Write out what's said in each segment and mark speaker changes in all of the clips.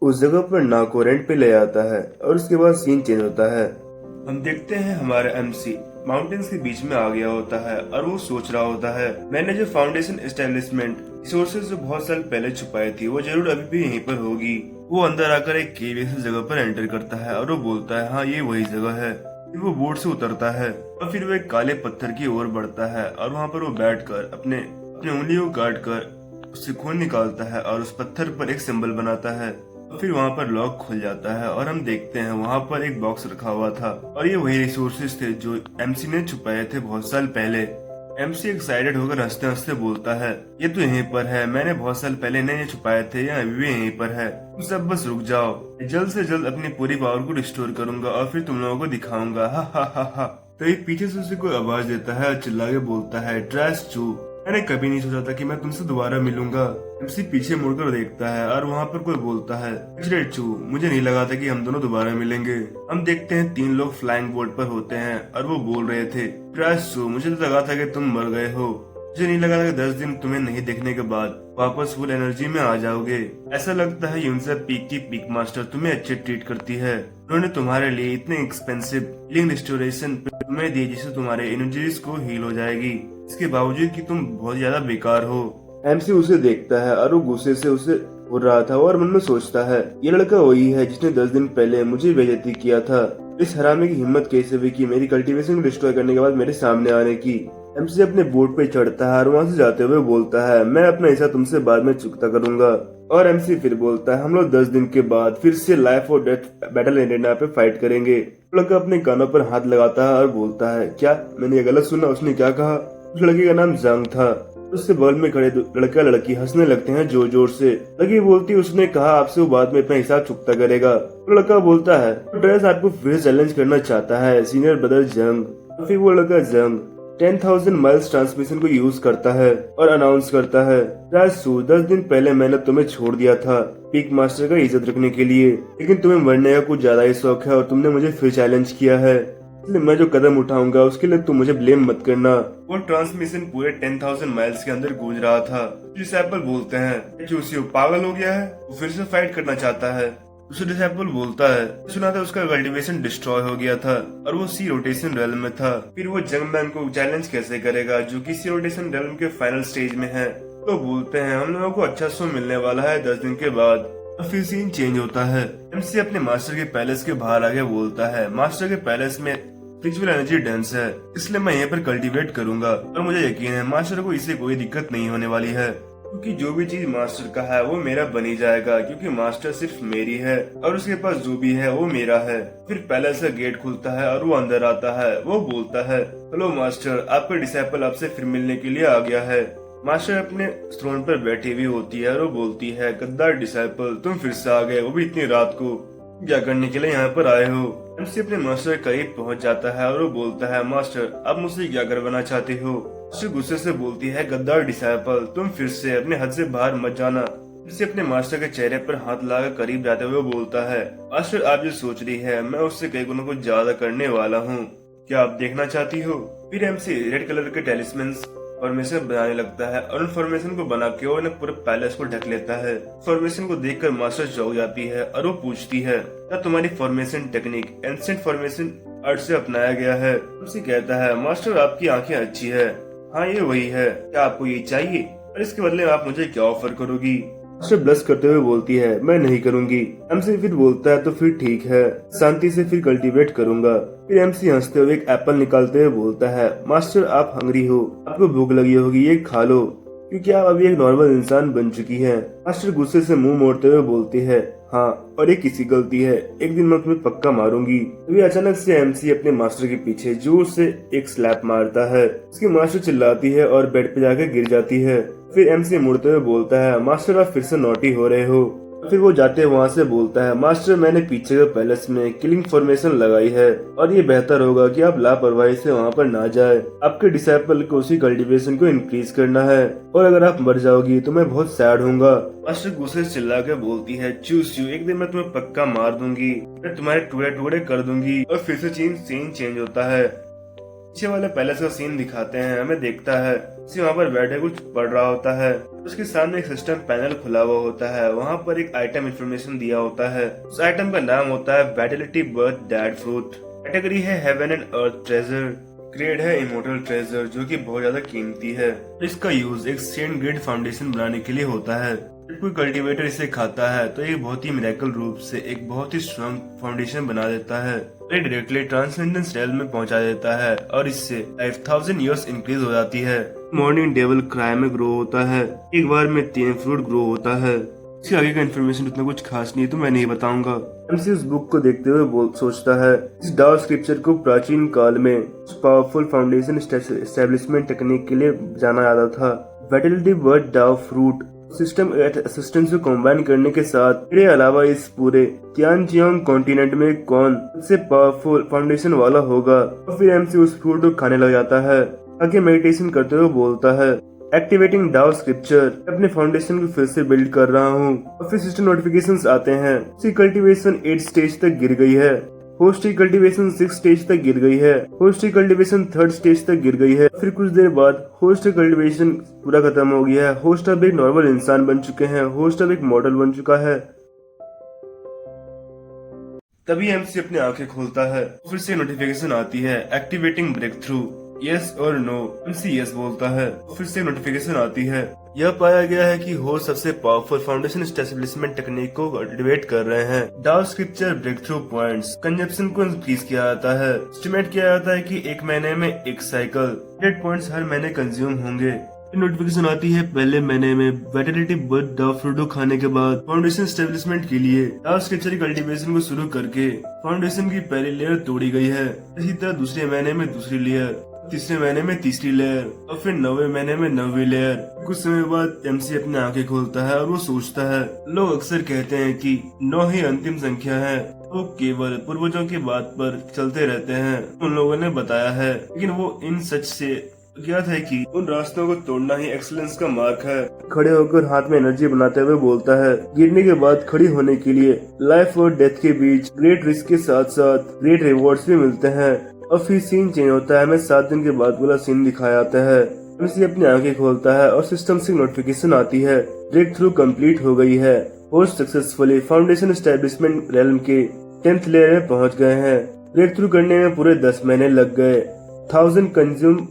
Speaker 1: उस जगह पर ना को रेंट पे ले आता है और उसके बाद सीन चेंज होता है। हम देखते हैं हमारा एमसी माउंटेन्स के बीच में आ गया होता है और वो सोच रहा होता है मैंने जो फाउंडेशन एस्टेब्लिशमेंट रिसोर्सेज जो बहुत साल पहले छुपाई थी वो जरूर अभी भी यहीं पर होगी। वो अंदर आकर एक केव जैसी जगह पर एंटर करता है और वो बोलता है हाँ ये वही जगह है। फिर वो बोट से उतरता है और फिर वो एक काले पत्थर की ओर बढ़ता है और वहाँ पर वो बैठकर अपने अपने उंगलियों को काट कर उससे खून निकालता है और उस पत्थर पर एक सिंबल बनाता है। और फिर वहाँ पर लॉक खुल जाता है और हम देखते हैं वहाँ पर एक बॉक्स रखा हुआ था और ये वही रिसोर्सेज थे जो एमसी ने छुपाए थे बहुत साल पहले। एमसी एक्साइटेड होकर हंसते हंसते बोलता है ये तो यहीं पर है, मैंने बहुत साल पहले इन्हें छुपाए थे, या अभी भी यहीं पर है, तुम सब बस रुक जाओ, जल्द से जल्द अपनी पूरी पावर को रिस्टोर करूंगा और फिर तुम लोगों को दिखाऊंगा, हा हा हा हा। तभी पीछे से उसे कोई आवाज देता है और चिल्ला के बोलता है ट्रैश चू, मैंने कभी नहीं सोचा था कि मैं तुमसे दोबारा मिलूंगा। एमसी पीछे मुड़कर देखता है और वहाँ पर कोई बोलता है पिछड़े चू, मुझे नहीं लगा था कि हम दोनों दोबारा मिलेंगे। हम देखते हैं 3 लोग फ्लाइंग बोर्ड पर होते हैं और वो बोल रहे थे ट्रैश चू, मुझे तो लगा था कि तुम मर गए हो, मुझे नहीं लगा था कि 10 दिन तुम्हें नहीं देखने के बाद वापस फुल एनर्जी में आ जाओगे। ऐसा लगता है यूनिसेफ पीक की पीक मास्टर तुम्हें अच्छे ट्रीट करती है, उन्होंने तुम्हारे लिए इतने एक्सपेंसिव हीलिंग रिस्टोरेशन तुम्हें दी जिससे तुम्हारे एनर्जीज को हील हो जाएगी, इसके बावजूद कि तुम बहुत ज्यादा बेकार हो। एमसी उसे देखता है और वो गुस्से से उसे उड़ रहा था और मन में सोचता है ये लड़का वही है जिसने 10 दिन पहले मुझे बेइज्जती किया था, इस हरामी की हिम्मत कैसे हुई कि मेरी कल्टीवेशन को डिस्ट्रॉय करने के बाद मेरे सामने आने की। एमसी अपने बोट पे चढ़ता है और वहाँ से जाते हुए बोलता है मैं अपना हिस्सा तुमसे बाद में चुकता करूंगा। और एमसी फिर बोलता है हम लोग 10 दिन के बाद फिर से लाइफ और डेथ बैटल एरिना पे फाइट करेंगे। लड़का अपने कानों पर हाथ लगाता है और बोलता है क्या मैंने ये गलत सुना, उसने क्या कहा? उस लड़के का नाम जंग था। उससे बगल में खड़े लड़का लड़की हंसने लगते हैं जोर जोर से। लड़की बोलती उसने कहा आपसे वो बाद में अपना हिसाब चुकता करेगा। तो लड़का बोलता है ड्रेस आपको फिर चैलेंज करना चाहता है सीनियर ब्रदर जंग। तो फिर वो लड़का जंग 10,000 माइल्स ट्रांसमिशन को यूज करता है और अनाउंस करता है 10 दिन पहले मैंने तुम्हें छोड़ दिया था पीक मास्टर का इज्जत रखने के लिए, लेकिन तुम्हें मरने का कुछ ज्यादा ही शौक है और तुमने मुझे फिर चैलेंज किया है, इसलिए मैं जो कदम उठाऊंगा उसके लिए तुम मुझे ब्लेम मत करना। वो ट्रांसमिशन पूरे 10,000 माइल्स के अंदर गूंज रहा था। डिसाइपल बोलते हैं चूसी पागल हो गया है, वो फिर से फाइट करना चाहता है। दूसरा डिसाइपल बोलता है सुना था उसका कल्टीवेशन डिस्ट्रॉय हो गया था और वो सी रोटेशन रेलम में था, फिर वो जंगमैन को चैलेंज कैसे करेगा जो कि सी रोटेशन रेलम के फाइनल स्टेज में है। तो बोलते हैं हम लोगों को अच्छा शो मिलने वाला है 10 दिन के बाद। और फिर सीन चेंज होता है। एमसी अपने मास्टर के पैलेस के बाहर आके बोलता है मास्टर के पैलेस में स्पिरिचुअल एनर्जी डेंस है, इसलिए मैं यहाँ पर कल्टीवेट करूंगा और मुझे यकीन है मास्टर को इससे कोई दिक्कत नहीं होने वाली है, क्योंकि जो भी चीज मास्टर का है वो मेरा बनी जाएगा, क्योंकि मास्टर सिर्फ मेरी है और उसके पास जो भी है वो मेरा है। फिर पैलेस का गेट खुलता है और वो अंदर आता है। वो बोलता है हेलो मास्टर, आपका डिसाइपल आपसे फिर मिलने के लिए आ गया है। मास्टर अपने थ्रोन पर बैठी हुई होती है और वो बोलती है गद्दार डिसाइपल, तुम फिर से आ गए, वो भी इतनी रात को, क्या करने के लिए यहाँ पर आए हो? एमसी अपने मास्टर के करीब पहुँच जाता है और वो बोलता है मास्टर आप मुझसे क्या करवाना चाहते हो? मास्टर गुस्से से बोलती है गद्दार डिसाइपल, तुम फिर से अपने हद से बाहर मत जाना। एमसी अपने मास्टर के चेहरे पर हाथ लगाकर करीब जाते हुए बोलता है मास्टर आप जो सोच रही है मैं उससे कई गुना कुछ ज्यादा करने वाला हूँ, क्या आप देखना चाहती हो? फिर एमसी रेड कलर के टेलिस्मेन फॉर्मेशन बनाने लगता है और उन फॉर्मेशन को बना के और पूरे पैलेस को ढक लेता है। फॉर्मेशन को देखकर मास्टर चौंक जाती है और वो पूछती है क्या तुम्हारी formation technique ancient formation art से अपनाया गया है? उसे कहता है मास्टर आपकी आंखें अच्छी है, हाँ ये वही है, क्या आपको ये चाहिए और इसके बदले आप मुझे क्या ऑफर करोगी? मास्टर ब्लश करते हुए बोलती है मैं नहीं करूंगी। एमसी फिर बोलता है तो फिर ठीक है, शांति से फिर कल्टीवेट करूंगा। फिर एमसी हंसते हुए एक एप्पल निकालते हुए बोलता है मास्टर आप हंग्री हो, आपको भूख लगी होगी, ये खा लो, क्योंकि आप अभी एक नॉर्मल इंसान बन चुकी है। मास्टर गुस्से से मुंह मोड़ते हुए बोलती है हाँ, और ये किसी गलती है, एक दिन मैं तुम्हें पक्का मारूंगी। तभी अचानक से एमसी अपने मास्टर के पीछे जोर से एक स्लैप मारता है। उसकी मास्टर चिल्लाती है और बेड पे जाकर गिर जाती है। फिर एमसी मुड़ते हुए बोलता है मास्टर आप फिर से नॉटी हो रहे हो। फिर वो जाते वहाँ से बोलता है मास्टर मैंने पीछे के पैलेस में किलिंग फॉर्मेशन लगाई है और ये बेहतर होगा कि आप लापरवाही से वहाँ पर ना जाए, आपके डिसाइपल को उसी कल्टीवेशन को इंक्रीज करना है और अगर आप मर जाओगी तो मैं बहुत सैड होऊंगा। मास्टर गुस्से से चिल्ला के बोलती है चूस यू, एक दिन मैं तुम्हें पक्का मार दूंगी, मैं तुम्हारे टुकड़े टुकड़े कर दूंगी। और फिर से सीन चेंज होता है। पीछे वाले पैलेस का सीन दिखाते हैं, हमें देखता है उसे वहाँ पर बैठे कुछ पढ़ रहा होता है। उसके सामने एक सिस्टम पैनल खुला हुआ होता है, वहाँ पर एक आइटम इंफॉर्मेशन दिया होता है। उस आइटम का नाम होता है vitality birth dad fruit. Category है heaven and earth treasure. Grade है इमोर्टल ट्रेजर, जो कि बहुत ज्यादा कीमती है। इसका यूज एक सेंट ग्रेड फाउंडेशन बनाने के लिए होता है। जब कोई कल्टीवेटर इसे खाता है तो ये बहुत ही मिरेकल रूप से एक बहुत ही स्ट्रॉन्ग फाउंडेशन बना देता है। ये डायरेक्टली ट्रांसेंडेंस रेल में पहुंचा देता है और इससे 5000 ईयर्स इंक्रीज हो जाती है। मॉर्निंग डेविल क्राई में ग्रो होता है। एक बार में 3 फ्रूट ग्रो होता है। इसके आगे का इन्फॉर्मेशन उतना कुछ खास नहीं है तो मैं नहीं बताऊंगा। एमसी इस बुक को देखते हुए सोचता है इस डार्क स्क्रिप्चर को प्राचीन काल में पावरफुल फाउंडेशन एस्टेब्लिशमेंट टेक्निक के लिए जाना जाता था। वाइटलिटी बर्थ डाव फ्रूट सिस्टम असिस्टेंस को कंबाइन करने के साथ इसके अलावा इस पूरे तियानजियांग कॉन्टिनेंट में कौन सबसे पावरफुल फाउंडेशन वाला होगा। और फिर एमसी उस फ्रूट को खाने लग जाता है। आगे मेडिटेशन करते हुए बोलता है एक्टिवेटिंग डाउ स्क्रिप्चर, अपने फाउंडेशन को फिर से बिल्ड कर रहा हूँ। और फिर सिस्टम नोटिफिकेशंस आते हैं। उसकी कल्टीवेशन 8 स्टेज तक गिर गई है। होस्ट की कल्टीवेशन 6 स्टेज तक गिर गई है। होस्ट की कल्टीवेशन 3rd स्टेज तक गिर गई है। फिर कुछ देर बाद होस्ट की कल्टीवेशन पूरा खत्म हो गया है। होस्ट अब एक नॉर्मल इंसान बन चुके हैं। होस्ट अब एक मॉडल बन चुका है। तभी एमसी अपनी आंखें खोलता है। फिर से नोटिफिकेशन आती है एक्टिवेटिंग ब्रेक थ्रू, यस और नो। एमसी यस बोलता है। फिर से नोटिफिकेशन आती है। यह पाया गया है कि होस्ट सबसे पावरफुल फाउंडेशन एस्टेब्लिशमेंट टेक्निक को कल्टीवेट कर रहे हैं। Dao scripture breakthrough points consumption को इंक्रीज किया जाता है। एस्टिमेट किया जाता है कि एक महीने में एक साइकिल 100 पॉइंट्स हर महीने कंज्यूम होंगे। नोटिफिकेशन आती है पहले महीने में वाइटलिटी बर्थ डाव फ्रूटो खाने के बाद फाउंडेशन एस्टेब्लिशमेंट के लिए डाउ स्क्रिप्चर की कल्टीवेशन को शुरू करके फाउंडेशन की पहली लेयर तोड़ी गई है। इसी तरह दूसरे महीने में दूसरी लेयर, तीसरे महीने में तीसरी लेयर और फिर 9वें महीने में 9वीं लेयर। कुछ समय बाद एमसी अपनी आंखें खोलता है और वो सोचता है लोग अक्सर कहते हैं कि 9 ही अंतिम संख्या है। वो केवल पूर्वजों की बात पर चलते रहते हैं, उन लोगों ने बताया है। लेकिन वो इन सच से ज्ञात है कि उन रास्तों को तोड़ना ही एक्सीलेंस का मार्क है। खड़े होकर हाथ में एनर्जी बनाते हुए बोलता है गिरने के बाद खड़ी होने के लिए लाइफ और डेथ के बीच ग्रेट रिस्क के साथ साथ ग्रेट रिवॉर्ड्स भी मिलते हैं। और फिर सीन चेंज होता है। हमें 7 दिन के बाद वाला सीन दिखाया जाता है। एमसी अपनी आंखें खोलता है और सिस्टम से नोटिफिकेशन आती है ब्रेक थ्रू कम्प्लीट हो गई है। Host successfully foundation establishment realm के 10th लेयर में पहुंच गए हैं। ब्रेक थ्रू करने में पूरे 10 महीने लग गए। 1000 consume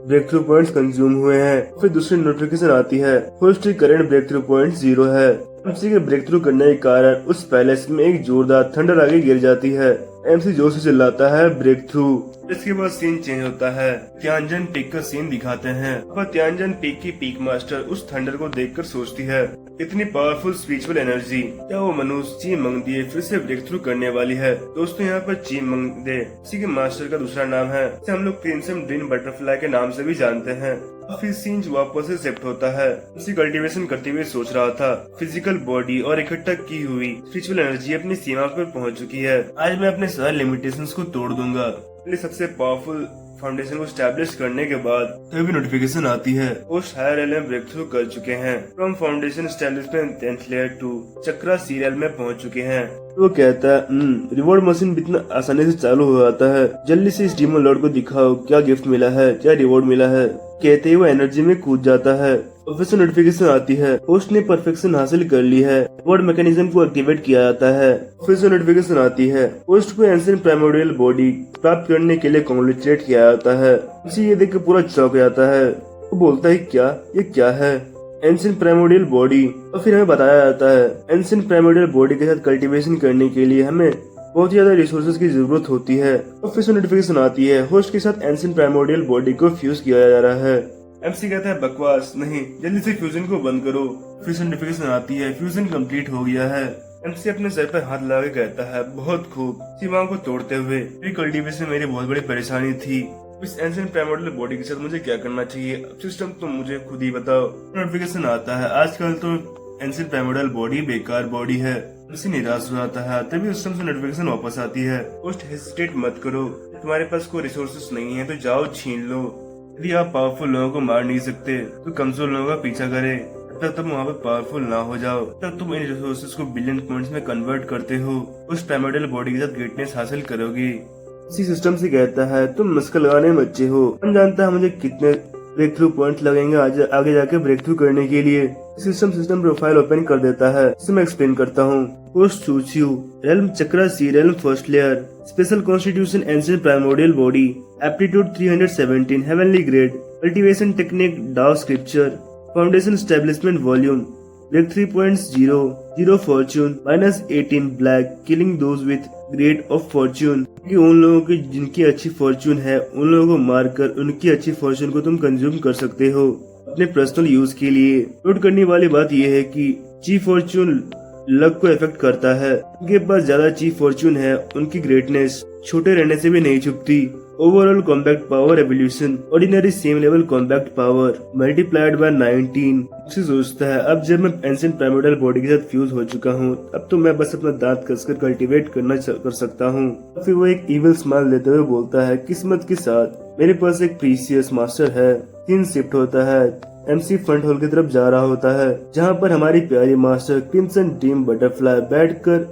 Speaker 1: breakthrough points consume हुए हैं। फिर दूसरी नोटिफिकेशन आती है होस्ट की करंट ब्रेक थ्रू पॉइंट 0 है। एमसी के ब्रेक थ्रू करने के कारण उस पैलेस में एक जोरदार थंडर आगे गिर जाती है। एमसी जोर से चिल्लाता है ब्रेक थ्रू। इसके बाद सीन चेंज होता है। तियानजन पीक का सीन दिखाते हैं। पर तियानजन पीक की पीक मास्टर उस थंडर को देखकर सोचती है इतनी पावरफुल स्पिरिचुअल एनर्जी, क्या वो मनुष्य ची मंग दिए फिर से ब्रेक थ्रू करने वाली है। दोस्तों यहाँ पर ची मंग दे इसी के मास्टर का दूसरा नाम है, जिसे हम लोग क्रिम्सन ड्रीम बटरफ्लाई के नाम से भी जानते हैं। फिर सीन वापस से शिफ्ट होता है। उसी कल्टीवेशन करते हुए सोच रहा था फिजिकल बॉडी और इकट्ठा की हुई स्पिरिचुअल एनर्जी अपनी सीमा पर पहुंच चुकी है। आज मैं अपने सारे लिमिटेशंस को तोड़ दूंगा। सबसे पावरफुल फाउंडेशन को स्टैब्लिश करने के बाद तभी नोटिफिकेशन आती है होस्ट हायर रेल में ब्रेक थ्रू कर चुके हैं। From foundation establishment 10th layer to चक्रा सीरियल में पहुंच चुके हैं। वो कहता है रिवॉर्ड मशीन इतना आसानी से चालू हो जाता है, जल्दी से इस डीमन लॉर्ड को दिखाओ क्या गिफ्ट मिला है, क्या रिवॉर्ड मिला है। कहते ही वो एनर्जी में कूद जाता है। ऑफिस नोटिफिकेशन आती है होस्ट ने परफेक्शन हासिल कर ली है। रिवॉर्ड मैकेनिज्म को एक्टिवेट किया जाता है। फिर नोटिफिकेशन आती है होस्ट को एंशिएंट प्राइमोर्डियल बॉडी प्राप्त करने के लिए कांग्रेचुलेट किया जाता है। उसे ये देख कर पूरा चौंक जाता है। वो बोलता है क्या ये क्या है एंशिएंट प्राइमोर्डियल बॉडी। और फिर हमें बताया जाता है एंशिएंट प्राइमोर्डियल बॉडी के साथ कल्टीवेशन करने के लिए हमें बहुत ज्यादा रिसोर्सेज की जरूरत होती है। और फिर नोटिफिकेशन आती है होस्ट के साथ एंशिएंट प्राइमोर्डियल बॉडी को फ्यूज किया जा रहा है। एमसी कहता है बकवास नहीं, जल्दी से फ्यूजन को बंद करो। फिर नोटिफिकेशन आती है फ्यूजन कंप्लीट हो गया है। एमसी अपने सर पर हाथ लगा के कहता है बहुत खूब। सीमाओं को तोड़ते हुए कल्टीवेशन मेरी बहुत बड़ी परेशानी थी। इस एंशिएंट प्राइमोर्डियल बॉडी के साथ मुझे क्या करना चाहिए, सिस्टम तो मुझे खुद ही बताओ। नोटिफिकेशन आता है आजकल तो एंशिएंट प्राइमोर्डियल बॉडी बेकार बॉडी है। एमसी निराश हो जाता है। तभी सिस्टम से नोटिफिकेशन वापस आती है होस्ट हेजिटेट मत करो, तुम्हारे पास कोई रिसोर्सेस नहीं है तो जाओ छीन लो। यदि आप पावरफुल लोगों को मार नहीं सकते तो कमजोर लोगों का पीछा करें। तब तुम वहाँ पे पावरफुल ना हो जाओ, तब तुम इन रिसोर्सेज को बिलियन पॉइंट्स में कन्वर्ट करते हो। उस प्राइमोर्डियल बॉडी के साथ ग्रेटनेस हासिल करोगी। इसी सिस्टम से कहता है तुम मस्का लगाने में अच्छे हो। कौन जानता है मुझे कितने ब्रेक थ्रू पॉइंट लगेंगे आगे जाके ब्रेक थ्रू करने के लिए। सिस्टम प्रोफाइल ओपन कर देता है। इसे मैं एक्सप्लेन करता हूँ। Post suits you, realm chakra sea, realm first layer, special constitution ancient primordial body, aptitude 317, heavenly grade, cultivation technique, Dao scripture, foundation establishment volume, break 3.0 fortune, -18 black, killing those with great of fortune. कि उन लोगों की जिनकी अच्छी Fortune है उन लोगों को मारकर उनकी अच्छी फॉर्च्यून को तुम कंज्यूम कर सकते हो अपने पर्सनल यूज के लिए। नोट करने वाली बात यह है कि चीफ फॉर्च्यून लक को इफेक्ट करता है। उनके पास ज्यादा चीफ फॉर्च्यून है, उनकी ग्रेटनेस छोटे रहने से भी नहीं छुपती। Overall compact power evolution, ordinary same level compact power multiplied by 19। उसे सोचता है अब जब मैं एंशिएंट प्राइमोडियल बॉडी के साथ फ्यूज हो चुका हूँ अब तो मैं बस अपना दांत कसकर कल्टीवेट कर सकता हूँ। फिर वो एक इविल स्माइल लेते हुए बोलता है किस्मत के साथ मेरे पास एक प्रीसियस मास्टर है। सीन शिफ्ट होता है। MC फ्रंट हॉल की तरफ जा रहा होता है जहाँ पर हमारी प्यारी मास्टर क्रिम्सन ड्रीम बटरफ्लाई बैठकर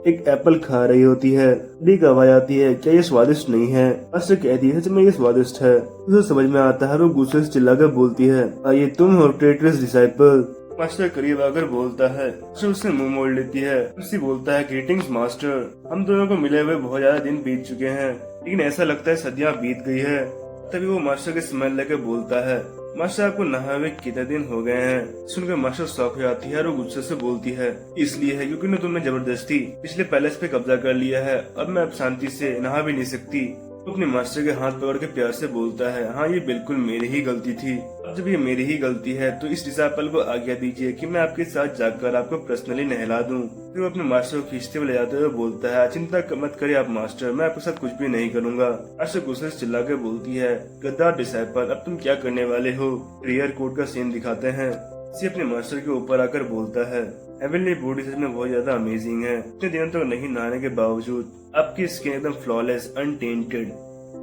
Speaker 1: एक एप्पल खा रही होती है। एक आवाज आती है क्या ये स्वादिष्ट नहीं है। मास्टर कहती है सच में ये स्वादिष्ट है। उसे समझ में आता है। वो गुस्से से चिल्लाकर बोलती है ये तुम हो ट्रेटरस डिसाइपल। मास्टर करीब आकर बोलता है। उससे मुंह मोड़ लेती है। उसी बोलता है ग्रीटिंग्स मास्टर, हम दोनों को मिले हुए बहुत ज्यादा दिन बीत चुके हैं लेकिन ऐसा लगता है सदियां बीत गई है। तभी वो मास्टर के स्मेल लेकर बोलता है मास्टर आपको नहाए हुए कितने दिन हो गए हैं। सुनकर मास्टर शॉक हो जाती है और वो गुस्से से बोलती है इसलिए है क्योंकि तुमने जबरदस्ती पिछले पैलेस पे कब्जा कर लिया है। अब मैं अब शांति से नहा भी नहीं सकती। तो अपने मास्टर के हाथ पकड़ के प्यार से बोलता है हाँ ये बिल्कुल मेरी ही गलती थी। अब जब ये मेरी ही गलती है तो इस डिसाइपल को आज्ञा दीजिए कि मैं आपके साथ जाकर आपको पर्सनली नहला दूं। फिर वो अपने मास्टर को खींचते हुए ले जाते हुए बोलता है चिंता मत करिए आप मास्टर, मैं आपके साथ कुछ भी नहीं करूंगा। मास्टर गुस्से से चिल्ला के बोलती है गद्दार डिसाइपल अब तुम क्या करने वाले हो। रेयर कोड का सीन दिखाते हैं। इसे अपने मास्टर के ऊपर आकर बोलता है हेवनली बॉडी सच में बहुत ज्यादा अमेजिंग है। इतने दिनों तक नहीं नहाने के बावजूद आपकी स्किन एकदम फ्लॉलेस अनटेंटेड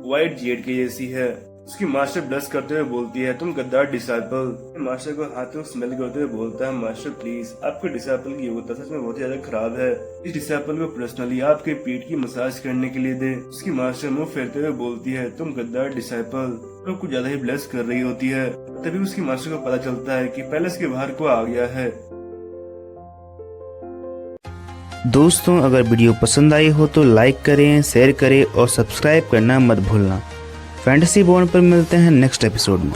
Speaker 1: व्हाइट जेड की जैसी है। उसकी मास्टर ब्लश करते हुए बोलती है तुम गद्दार डिसाइपल। मास्टर को हाथों स्मेल करते हुए बोलता है मास्टर प्लीज आपके डिसाइपल की योग्यता सच में बहुत ज्यादा खराब है। इस डिसाइपल को पर्सनली आपके पीठ की मसाज करने के लिए दे। उसकी मास्टर मुंह फेरते हुए बोलती है तुम गद्दार डिसाइपल। तो कुछ ज्यादा ही ब्लश कर रही होती है। तभी उसकी मास्टर को पता चलता है कि पैलेस के बाहर को आ गया है।
Speaker 2: दोस्तों अगर वीडियो पसंद आई हो तो लाइक करें, शेयर करें और सब्सक्राइब करना मत भूलना। फैंटेसी बॉर्न पर मिलते हैं नेक्स्ट एपिसोड में।